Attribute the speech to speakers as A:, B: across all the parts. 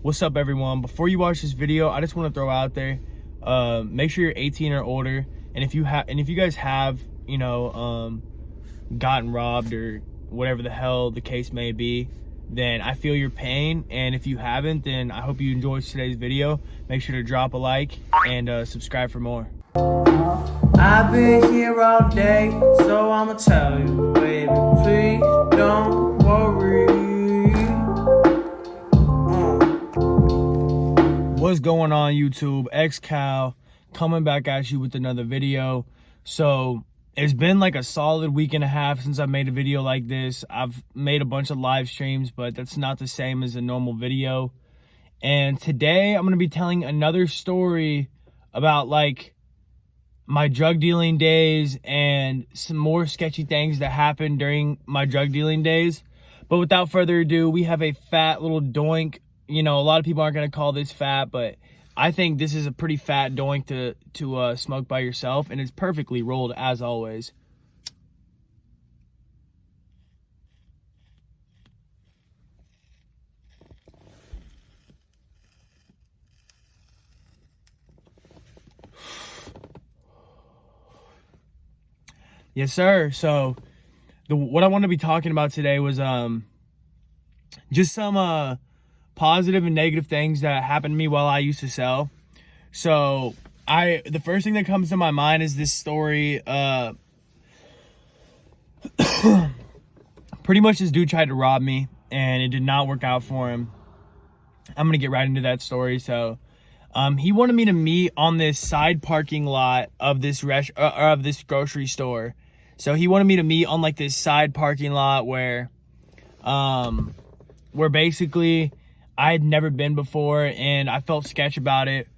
A: What's up, everyone? Before you watch this video, I just want to throw out there, make sure you're 18 or older, and if you guys have, gotten robbed or whatever the hell the case may be, then I feel your pain. And if you haven't, then I hope you enjoyed today's video. Make sure to drop a like and subscribe for more.
B: I've been here all day, so I'ma tell you, baby, please don't worry.
A: What's going on, YouTube? XCal coming back at you with another video. So it's been like a solid week and a half since I made a video like this. I've made a bunch of live streams, but that's not the same as a normal video. And today I'm going to be telling another story about like my drug dealing days and some more sketchy things that happened during my drug dealing days. But without further ado, we have a fat little doink. You know, a lot of people aren't going to call this fat, but I think this is a pretty fat doink to smoke by yourself, and it's perfectly rolled as always. Yes, sir. So what I want to be talking about today was just some positive and negative things that happened to me while I used to sell. So the first thing that comes to my mind is this story. Pretty much this dude tried to rob me and it did not work out for him. I'm gonna get right into that story. So he wanted me to meet on this side parking lot of this grocery store. So he wanted me to meet on like this side parking lot where basically I had never been before, and I felt sketch about it.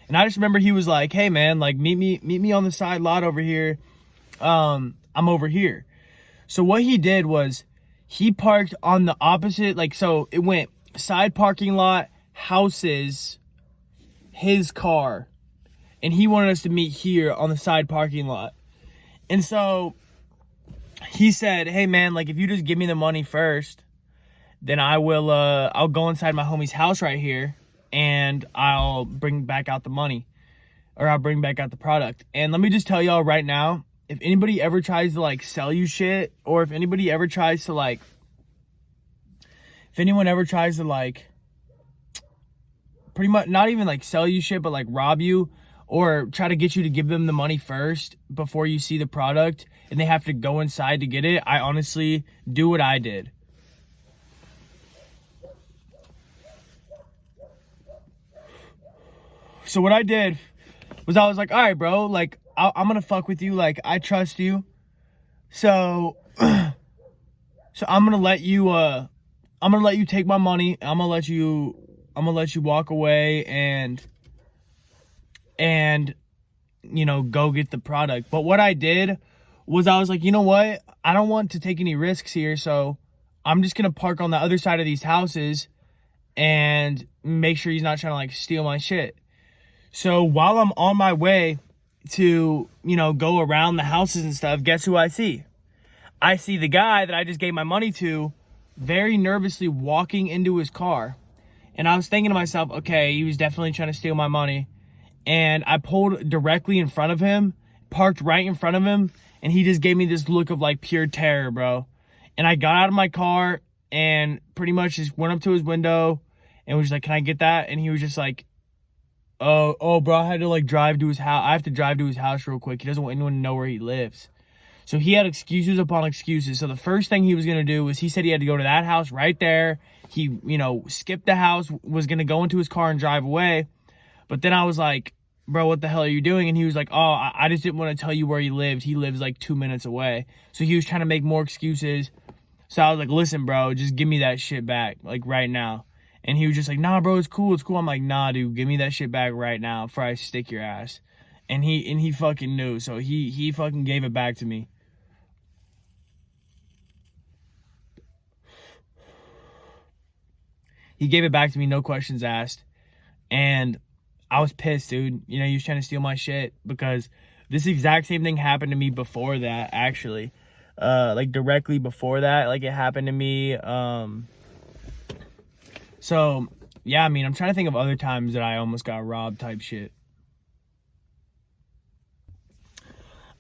A: And I just remember he was like, "Hey man, like meet me on the side lot over here. I'm over here." So what he did was he parked on the opposite, like, so it went side parking lot, houses, his car. And he wanted us to meet here on the side parking lot. And so he said, "Hey man, like if you just give me the money first, then I'll go inside my homie's house right here and I'll bring back out the money, or I'll bring back out the product." And let me just tell y'all right now, if anybody ever tries to like sell you shit, or if anyone ever tries to like pretty much not even like sell you shit, but like rob you, or try to get you to give them the money first before you see the product, and they have to go inside to get it, I honestly do what I did. So what I did was I was like, all right, bro, like I'm gonna fuck with you. Like I trust you. So I'm gonna let you take my money. I'm gonna let you walk away and go get the product. But what I did was I was like, you know what? I don't want to take any risks here, so I'm just gonna park on the other side of these houses and make sure he's not trying to like steal my shit. So while I'm on my way to, go around the houses and stuff, guess who I see? I see the guy that I just gave my money to very nervously walking into his car. And I was thinking to myself, okay, he was definitely trying to steal my money. And I pulled directly in front of him, parked right in front of him, and he just gave me this look of like pure terror, bro. And I got out of my car and pretty much just went up to his window and was like, "Can I get that?" And he was just like, oh bro, I had to like drive to his house. I have to drive to his house real quick. He doesn't want anyone to know where he lives. So he had excuses upon excuses. So the first thing he was going to do was he said he had to go to that house right there. He, skipped the house, was going to go into his car and drive away. But then I was like, "Bro, what the hell are you doing?" And he was like, "Oh, I just didn't want to tell you where he lived. He lives like 2 minutes away." So he was trying to make more excuses. So I was like, "Listen, bro, just give me that shit back, like right now." And he was just like, "Nah, bro, it's cool. It's cool." I'm like, "Nah, dude, give me that shit back right now before I stick your ass." And he fucking knew. So he fucking gave it back to me. He gave it back to me, no questions asked. And I was pissed, dude. He was trying to steal my shit because This exact same thing happened to me before that, actually. Like directly before that, like it happened to me. So yeah, I mean, I'm trying to think of other times that I almost got robbed type shit.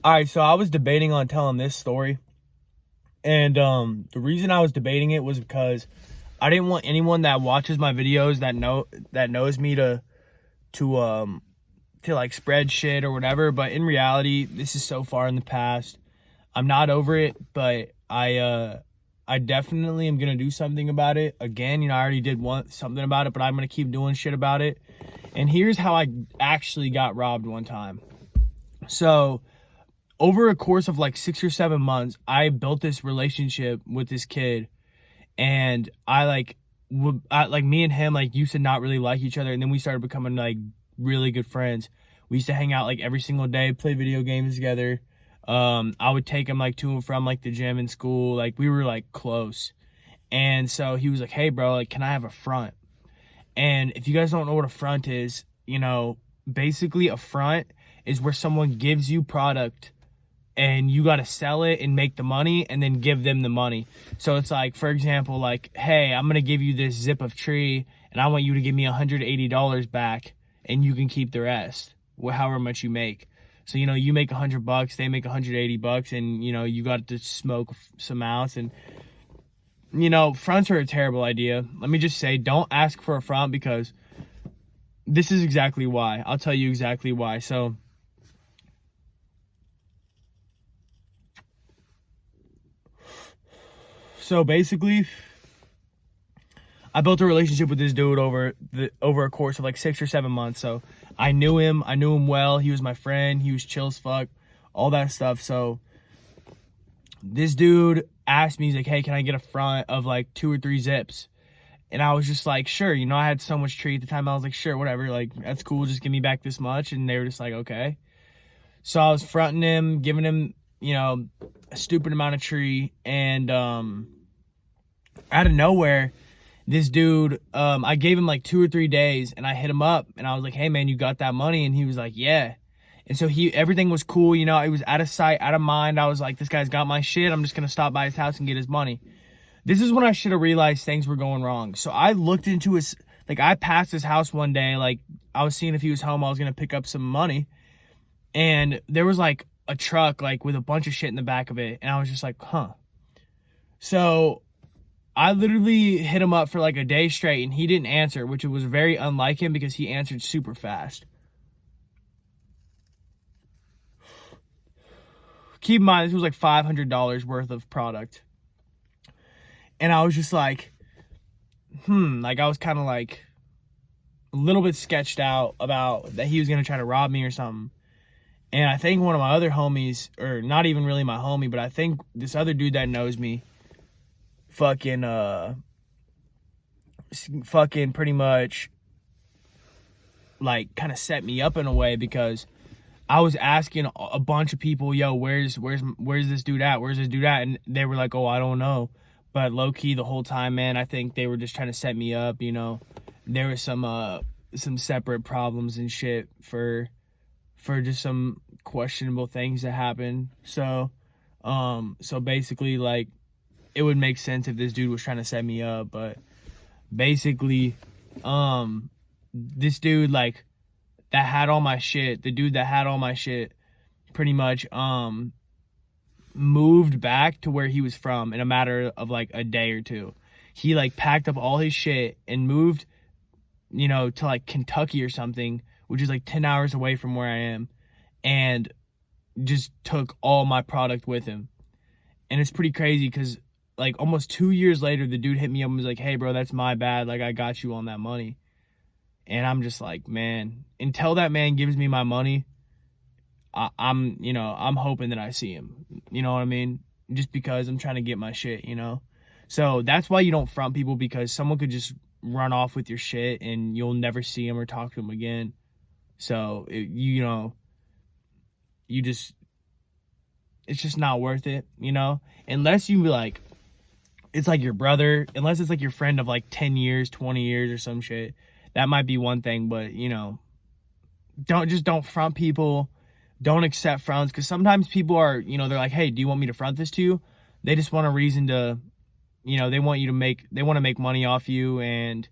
A: All right, so I was debating on telling this story. And the reason I was debating it was because I didn't want anyone that watches my videos that knows me to like spread shit or whatever. But in reality, this is so far in the past. I'm not over it, but I definitely am gonna do something about it. Again, I already did something about it, but I'm gonna keep doing shit about it. And here's how I actually got robbed one time. So over a course of like 6 or 7 months, I built this relationship with this kid, and me and him like used to not really like each other, and then we started becoming like really good friends. We used to hang out like every single day, play video games together. I would take him like to and from like the gym and school. Like we were like close. And so he was like, "Hey bro, like can I have a front?" And if you guys don't know what a front is, basically a front is where someone gives you product and you got to sell it and make the money and then give them the money. So it's like, for example, like, "Hey, I'm going to give you this zip of tree and I want you to give me $180 back and you can keep the rest, however much you make." So, you make $100, they make $180, and, you got to smoke some ounce. And, fronts are a terrible idea. Let me just say, don't ask for a front, because this is exactly why. I'll tell you exactly why. So basically, I built a relationship with this dude over a course of like 6 or 7 months. So I knew him well. He was my friend. He was chill as fuck, all that stuff. So this dude asked me, he's like, "Hey, can I get a front of like 2 or 3 zips?" And I was just like, "Sure." I had so much tree at the time. I was like, "Sure, whatever. Like, that's cool. Just give me back this much." And they were just like, "Okay." So I was fronting him, giving him, a stupid amount of tree. And out of nowhere, this dude, I gave him like 2 or 3 days, and I hit him up and I was like, "Hey man, you got that money?" And he was like, "Yeah." And so everything was cool. It was out of sight, out of mind. I was like, this guy's got my shit. I'm just going to stop by his house and get his money. This is when I should have realized things were going wrong. So I looked into I passed his house one day. Like, I was seeing if he was home. I was going to pick up some money. And there was like a truck, like with a bunch of shit in the back of it. And I was just like, huh. So I literally hit him up for like a day straight, and he didn't answer, which was very unlike him because he answered super fast. Keep in mind, this was like $500 worth of product. And I was just like, like I was kind of like a little bit sketched out about that he was going to try to rob me or something. And I think one of my other homies, or not even really my homie, but I think this other dude that knows me fucking pretty much like kind of set me up in a way, because I was asking a bunch of people, "Yo, where's this dude at? Where's this dude at?" And they were like, "Oh, I don't know." But low key the whole time, man, I think they were just trying to set me up. There was some separate problems and shit for just some questionable things that happened. So basically, like, it would make sense if this dude was trying to set me up. But basically, this dude, like, that had all my shit, pretty much moved back to where he was from in a matter of like a day or two. He like packed up all his shit and moved, to like Kentucky or something, which is like 10 hours away from where I am, and just took all my product with him. And it's pretty crazy because like almost 2 years later, the dude hit me up and was like, "Hey bro, that's my bad. Like, I got you on that money." And I'm just like, man, until that man gives me my money, I'm hoping that I see him. You know what I mean? Just because I'm trying to get my shit, So that's why you don't front people, because someone could just run off with your shit and you'll never see him or talk to him again. So, it's just not worth it, Unless you like, it's like your brother, unless it's like your friend of like 10 years, 20 years or some shit. That might be one thing, but don't front people don't accept fronts, because sometimes people are, you know, they're like, hey, do you want me to front this to you? They just want a reason to, you know, they want to make money off you. And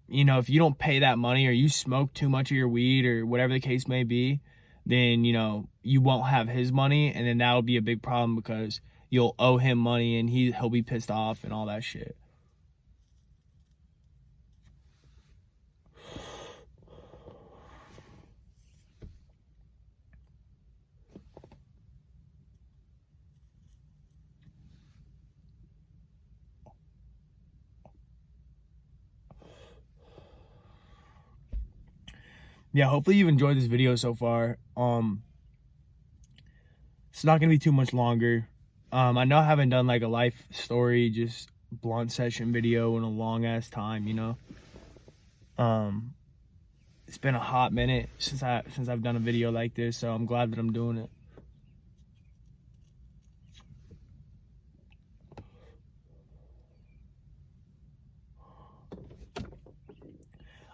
A: you know, if you don't pay that money, or you smoke too much of your weed, or whatever the case may be, then, you know, you won't have his money, and then that'll be a big problem, because you'll owe him money, and he'll be pissed off and all that shit. Yeah, hopefully you've enjoyed this video so far. It's not gonna be too much longer. I know I haven't done like a life story, just blunt session video in a long ass time, you know. It's been a hot minute since I've done a video like this, so I'm glad that I'm doing it.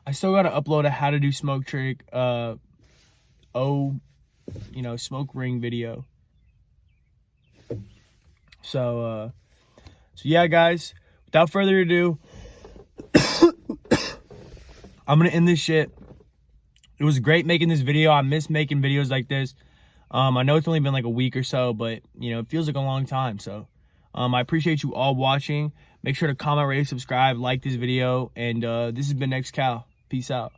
A: I still gotta upload a how to do smoke trick, smoke ring video. So yeah, guys, without further ado, I'm gonna end this shit. It was great making this video. I miss making videos like this. I know it's only been like a week or so, but you know, it feels like a long time. So I appreciate you all watching. Make sure to comment, rate, subscribe, like this video, and this has been Next Cal. Peace out.